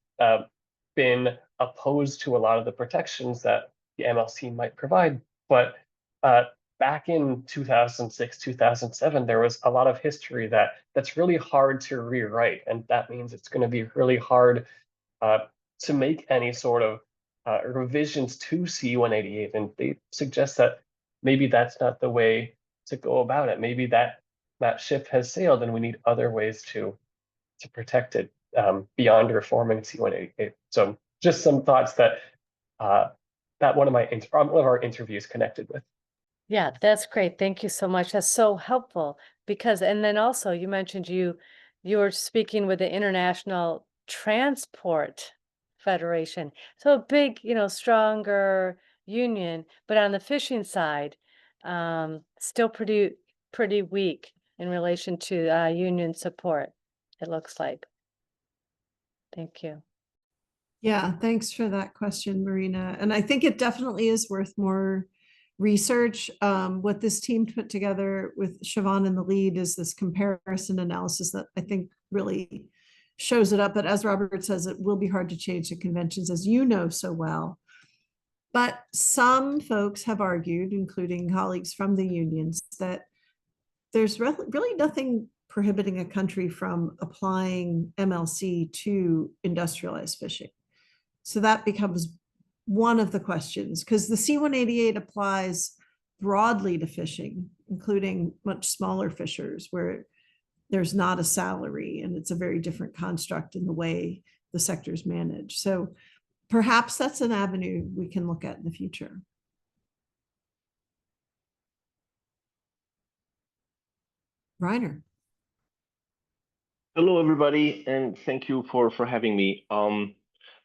been opposed to a lot of the protections that the MLC might provide. But back in 2006, 2007, there was a lot of history that's really hard to rewrite. And that means it's going to be really hard to make any sort of revisions to C188. And they suggest that maybe that's not the way to go about it. Maybe that ship has sailed and we need other ways to protect it beyond reforming C188. So just some thoughts that one of our interviews connected with. Yeah, that's great. Thank you so much. That's so helpful because, and then also you mentioned you were speaking with the International Transport Federation. So a big, stronger union, but on the fishing side, still pretty weak in relation to union support, it looks like. Thank you. Yeah, thanks for that question, Marina. And I think it definitely is worth more research. What this team put together with Siobhan in the lead is this comparison analysis that I think really shows it up. But as Robert says, it will be hard to change the conventions, as you know so well. But some folks have argued, including colleagues from the unions, that there's really nothing prohibiting a country from applying MLC to industrialized fishing. So that becomes one of the questions, because the C188 applies broadly to fishing, including much smaller fishers where there's not a salary and it's a very different construct in the way the sector's managed. So perhaps that's an avenue we can look at in the future. Reiner. Hello, everybody, and thank you for having me.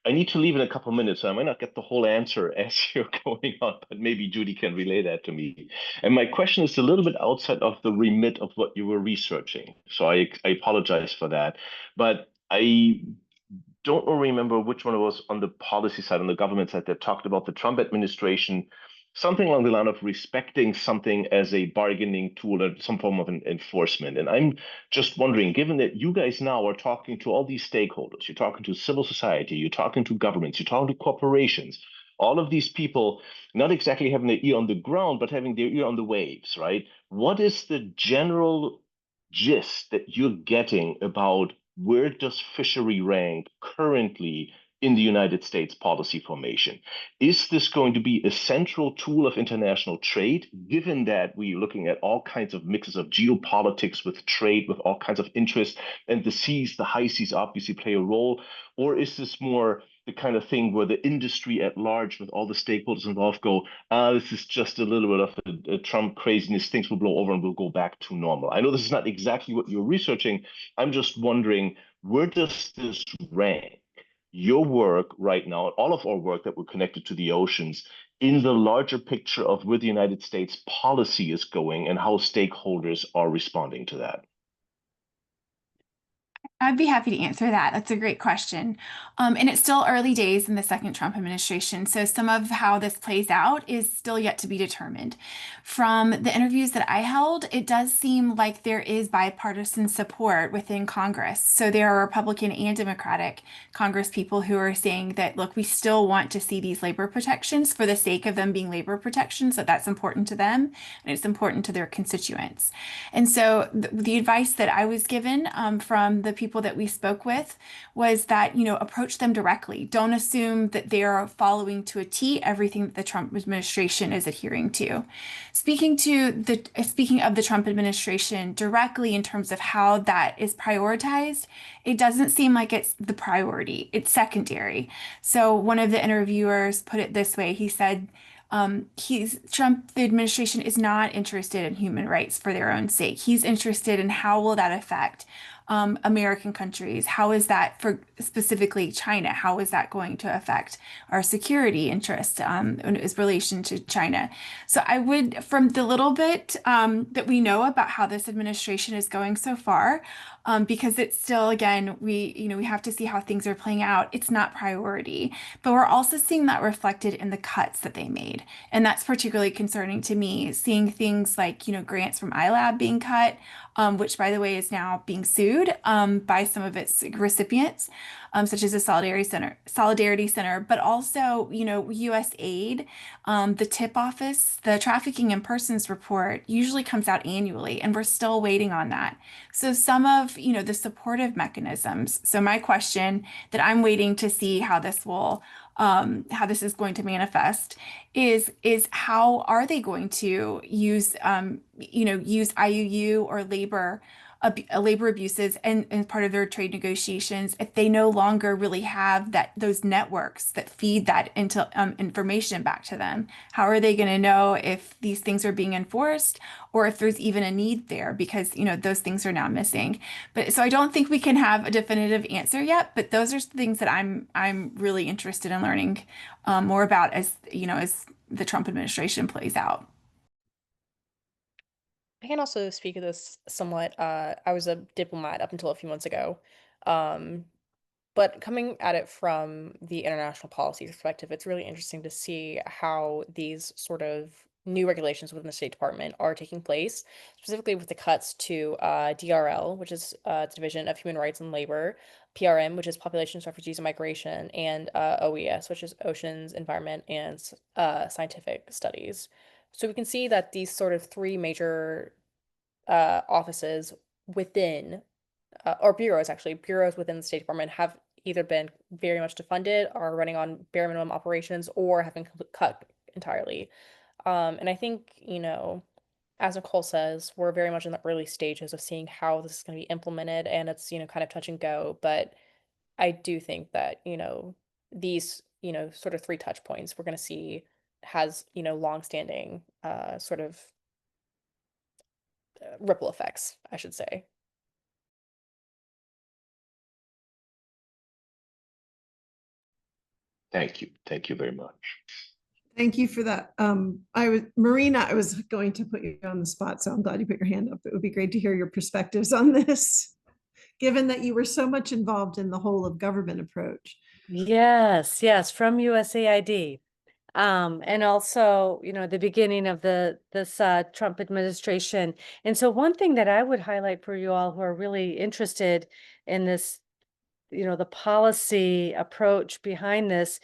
I need to leave in a couple minutes, so I might not get the whole answer as you're going on, but maybe Judy can relay that to me. And my question is a little bit outside of the remit of what you were researching, so I apologize for that. But I don't remember which one it was on the policy side, on the government side, that talked about the Trump administration, something along the line of respecting something as a bargaining tool or some form of an enforcement. And I'm just wondering, given that you guys now are talking to all these stakeholders, you're talking to civil society, you're talking to governments, you're talking to corporations, all of these people not exactly having their ear on the ground, but having their ear on the waves, right? What is the general gist that you're getting about where does fishery rank currently in the United States policy formation? Is this going to be a central tool of international trade, given that we're looking at all kinds of mixes of geopolitics with trade, with all kinds of interests, and the high seas obviously play a role? Or is this more the kind of thing where the industry at large, with all the stakeholders involved, go, this is just a little bit of a Trump craziness, things will blow over and we'll go back to normal? I know this is not exactly what you're researching. I'm just wondering, where does this rank your work right now, all of our work that we're connected to the oceans, in the larger picture of where the United States policy is going and how stakeholders are responding to that? I'd be happy to answer that. That's a great question. And it's still early days in the second Trump administration. So some of how this plays out is still yet to be determined. From the interviews that I held, it does seem like there is bipartisan support within Congress. So there are Republican and Democratic Congress people who are saying that, look, we still want to see these labor protections for the sake of them being labor protections, that that's important to them and it's important to their constituents. And so the advice that I was given from the people people that we spoke with was that, approach them directly. Don't assume that they are following to a T everything that the Trump administration is adhering to. Speaking of the Trump administration directly in terms of how that is prioritized, it doesn't seem like it's the priority. It's secondary. So one of the interviewers put it this way. He said, the administration is not interested in human rights for their own sake. He's interested in how will that affect American countries? How is that for specifically China? How is that going to affect our security interest in its relation to China? So I would, from the little bit that we know about how this administration is going so far, because it's still, again, we have to see how things are playing out. It's not priority, but we're also seeing that reflected in the cuts that they made, and that's particularly concerning to me. Seeing things like grants from iLab being cut, which by the way is now being sued by some of its recipients, such as the Solidarity Center, but also U.S. aid, the TIP office, the Trafficking in Persons report usually comes out annually, and we're still waiting on that. So some of the supportive mechanisms. So my question that I'm waiting to see how this is going to manifest is how are they going to use IUU or labor abuses and part of their trade negotiations if they no longer really have those networks that feed that into information back to them? How are they going to know if these things are being enforced or if there's even a need there, because those things are now missing? But so I don't think we can have a definitive answer yet, but those are things that I'm really interested in learning more about as the Trump administration plays out. I can also speak of this somewhat. I was a diplomat up until a few months ago. But coming at it from the international policy perspective, it's really interesting to see how these sort of new regulations within the State Department are taking place, specifically with the cuts to DRL, which is its Division of Human Rights and Labor, PRM, which is Populations, Refugees, and Migration, and OES, which is Oceans, Environment, and Scientific Studies. So we can see that these sort of three major offices within, or bureaus actually, bureaus within the State Department have either been very much defunded, are running on bare minimum operations, or have been cut entirely. And I think, as Nicole says, we're very much in the early stages of seeing how this is going to be implemented, and it's, kind of touch and go. But I do think that, these, sort of three touch points we're going to see has, longstanding sort of ripple effects, I should say. Thank you. Thank you very much. Thank you for that. Marina, I was going to put you on the spot, so I'm glad you put your hand up. It would be great to hear your perspectives on this, given that you were so much involved in the whole of government approach. Yes, from USAID. And also, the beginning of this Trump administration. And so one thing that I would highlight for you all who are really interested in this, the policy approach behind this,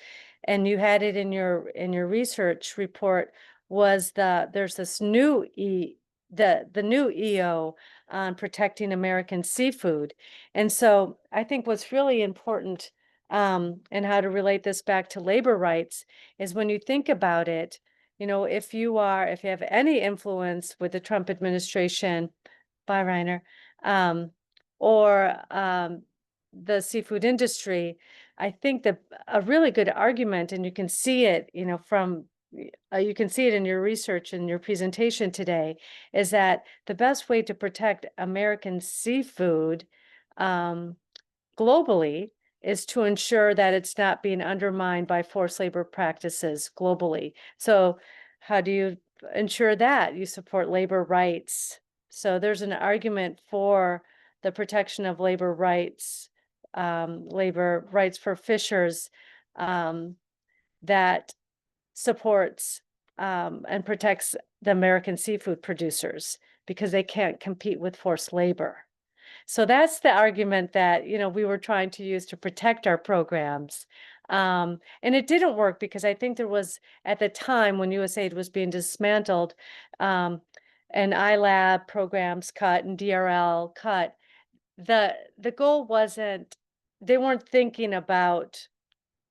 and you had it in your research report, was there's this new the new EO on protecting American seafood. And so I think what's really important, and how to relate this back to labor rights, is when you think about it, if you have any influence with the Trump administration, bye Reiner, or the seafood industry, I think that a really good argument, and you can see it, you can see it in your research and your presentation today, is that the best way to protect American seafood globally is to ensure that it's not being undermined by forced labor practices globally. So how do you ensure that? You support labor rights. So there's an argument for the protection of labor rights for fishers, that supports and protects the American seafood producers, because they can't compete with forced labor. So that's the argument that, we were trying to use to protect our programs. And it didn't work, because I think there was, at the time when USAID was being dismantled, and iLab programs cut and DRL cut, the goal wasn't, they weren't thinking about,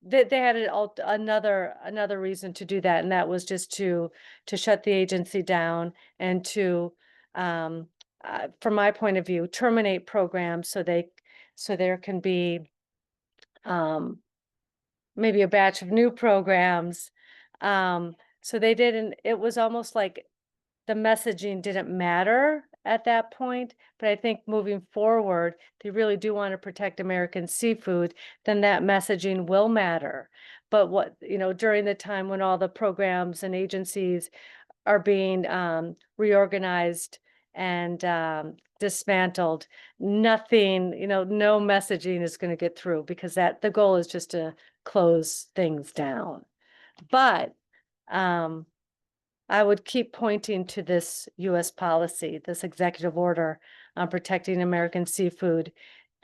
they had another reason to do that, and that was just to shut the agency down and to, from my point of view, terminate programs so there can be maybe a batch of new programs. So they didn't. It was almost like the messaging didn't matter at that point. But I think moving forward, they really do want to protect American seafood, then that messaging will matter. But during the time when all the programs and agencies are being reorganized and dismantled, nothing, no messaging is going to get through, because the goal is just to close things down. But I would keep pointing to this U.S. policy, this executive order on protecting American seafood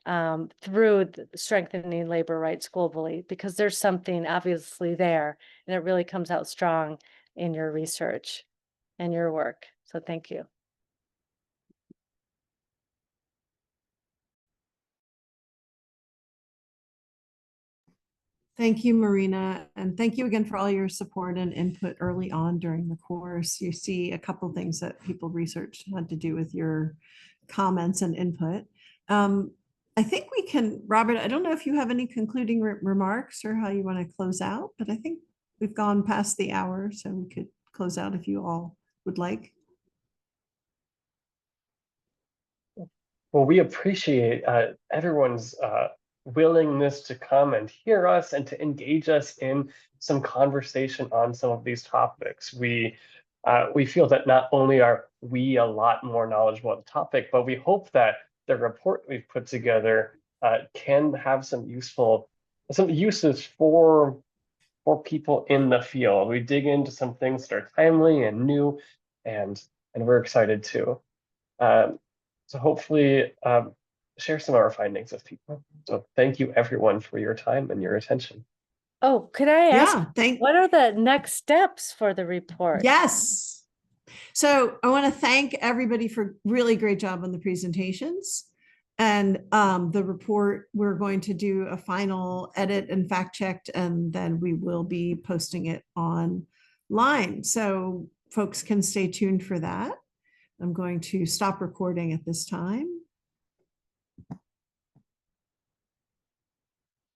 through strengthening labor rights globally, because there's something obviously there, and it really comes out strong in your research and your work. So thank you. Thank you, Marina. And thank you again for all your support and input early on during the course. You see a couple things that people researched had to do with your comments and input. I think we can, Robert, I don't know if you have any concluding remarks or how you want to close out, but I think we've gone past the hour, so we could close out if you all would like. Well, we appreciate everyone's willingness to come and hear us and to engage us in some conversation on some of these topics. We feel that not only are we a lot more knowledgeable on the topic, but we hope that the report we've put together can have some uses for people in the field. We dig into some things that are timely and new, and we're excited too. So hopefully share some of our findings with people. So thank you everyone for your time and your attention. Oh, could I ask, what are the next steps for the report? Yes. So I want to thank everybody for really great job on the presentations. And the report, we're going to do a final edit and fact check, and then we will be posting it online. So folks can stay tuned for that. I'm going to stop recording at this time.